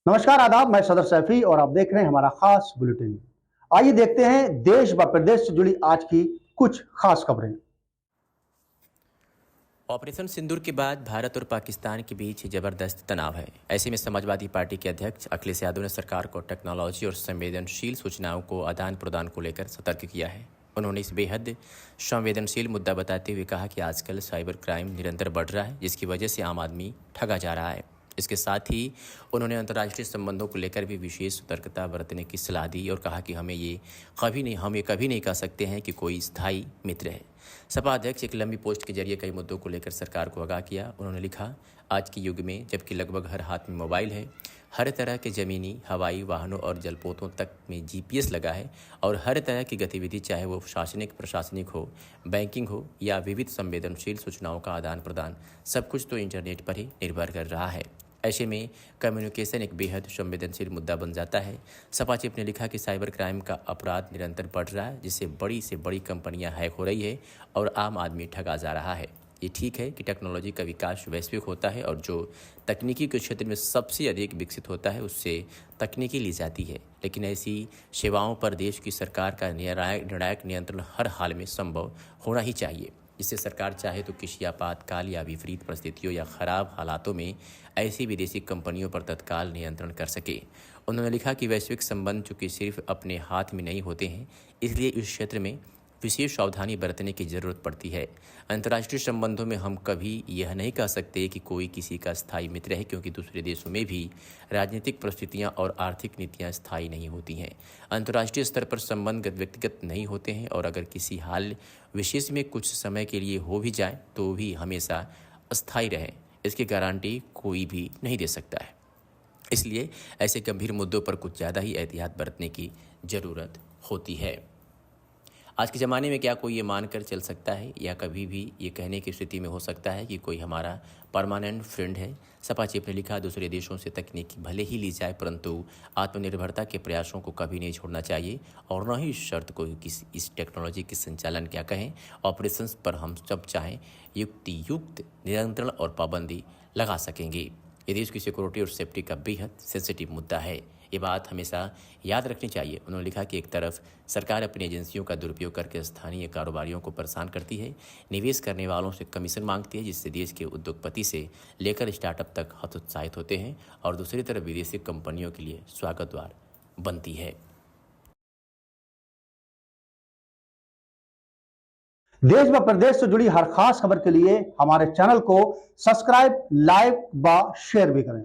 नमस्कार, आदाब। मैं सदर सैफी और आप देख रहे हैं हमारा खास बुलेटिन। आइए देखते हैं देश व प्रदेश से जुड़ी आज की कुछ खास खबरें। ऑपरेशन सिंदूर के बाद भारत और पाकिस्तान के बीच जबरदस्त तनाव है। ऐसे में समाजवादी पार्टी के अध्यक्ष अखिलेश यादव ने सरकार को टेक्नोलॉजी और संवेदनशील सूचनाओं को आदान प्रदान को लेकर सतर्क किया है। उन्होंने इस बेहद संवेदनशील मुद्दा बताते हुए कहा कि आजकल साइबर क्राइम निरंतर बढ़ रहा है, जिसकी वजह से आम आदमी ठगा जा रहा है। इसके साथ ही उन्होंने अंतर्राष्ट्रीय संबंधों को लेकर भी विशेष सतर्कता बरतने की सलाह दी और कहा कि हम ये कभी नहीं कह सकते हैं कि कोई स्थायी मित्र है। सपा अध्यक्ष एक लंबी पोस्ट के जरिए कई मुद्दों को लेकर सरकार को आगाह किया। उन्होंने लिखा, आज के युग में जबकि लगभग हर हाथ में मोबाइल है, हर तरह के ज़मीनी, हवाई वाहनों और जलपोतों तक में जीपीएस लगा है और हर तरह की गतिविधि, चाहे वो शासनिक प्रशासनिक हो, बैंकिंग हो या विविध संवेदनशील सूचनाओं का आदान प्रदान, सब कुछ तो इंटरनेट पर ही निर्भर कर रहा है। ऐसे में कम्युनिकेशन एक बेहद संवेदनशील मुद्दा बन जाता है। सपा चीफ ने लिखा कि साइबर क्राइम का अपराध निरंतर बढ़ रहा है, जिससे बड़ी से बड़ी कंपनियां हैक हो रही है और आम आदमी ठगा जा रहा है। ये ठीक है कि टेक्नोलॉजी का विकास वैश्विक होता है और जो तकनीकी के क्षेत्र में सबसे अधिक विकसित होता है उससे तकनीकी ली जाती है, लेकिन ऐसी सेवाओं पर देश की सरकार का निर्णायक नियंत्रण हर हाल में संभव होना ही चाहिए, जिससे सरकार चाहे तो किसी आपातकाल या विपरीत परिस्थितियों या खराब हालातों में ऐसी विदेशी कंपनियों पर तत्काल नियंत्रण कर सके। उन्होंने लिखा कि वैश्विक संबंध चूंकि सिर्फ अपने हाथ में नहीं होते हैं, इसलिए इस क्षेत्र में विशेष सावधानी बरतने की जरूरत पड़ती है। अंतर्राष्ट्रीय संबंधों में हम कभी यह नहीं कह सकते कि कोई किसी का स्थायी मित्र है, क्योंकि दूसरे देशों में भी राजनीतिक परिस्थितियां और आर्थिक नीतियां स्थायी नहीं होती हैं। अंतर्राष्ट्रीय स्तर पर संबंध व्यक्तिगत नहीं होते हैं और अगर किसी हाल विशेष में कुछ समय के लिए हो भी जाए तो भी हमेशा अस्थायी रहे, इसकी गारंटी कोई भी नहीं दे सकता है। इसलिए ऐसे गंभीर मुद्दों पर कुछ ज़्यादा ही एहतियात बरतने की ज़रूरत होती है। आज के ज़माने में क्या कोई ये मानकर चल सकता है या कभी भी ये कहने की स्थिति में हो सकता है कि कोई हमारा परमानेंट फ्रेंड है? सपा चीफ ने लिखा, दूसरे देशों से तकनीकी भले ही ली जाए, परंतु आत्मनिर्भरता के प्रयासों को कभी नहीं छोड़ना चाहिए और न ही इस शर्त को किसी इस टेक्नोलॉजी के संचालन क्या कहें ऑपरेशंस पर हम जब चाहें युक्त नियंत्रण और पाबंदी लगा सकेंगे। ये देश की सिक्योरिटी और सेफ्टी का बेहद सेंसिटिव मुद्दा है, ये बात हमेशा याद रखनी चाहिए। उन्होंने लिखा कि एक तरफ सरकार अपनी एजेंसियों का दुरुपयोग करके स्थानीय कारोबारियों को परेशान करती है, निवेश करने वालों से कमीशन मांगती है, जिससे देश के उद्योगपति से लेकर स्टार्टअप तक हतोत्साहित होते हैं और दूसरी तरफ विदेशी कंपनियों के लिए स्वागत द्वार बनती है। देश व प्रदेश से जुड़ी हर खास खबर के लिए हमारे चैनल को सब्सक्राइब, लाइक व शेयर भी करें।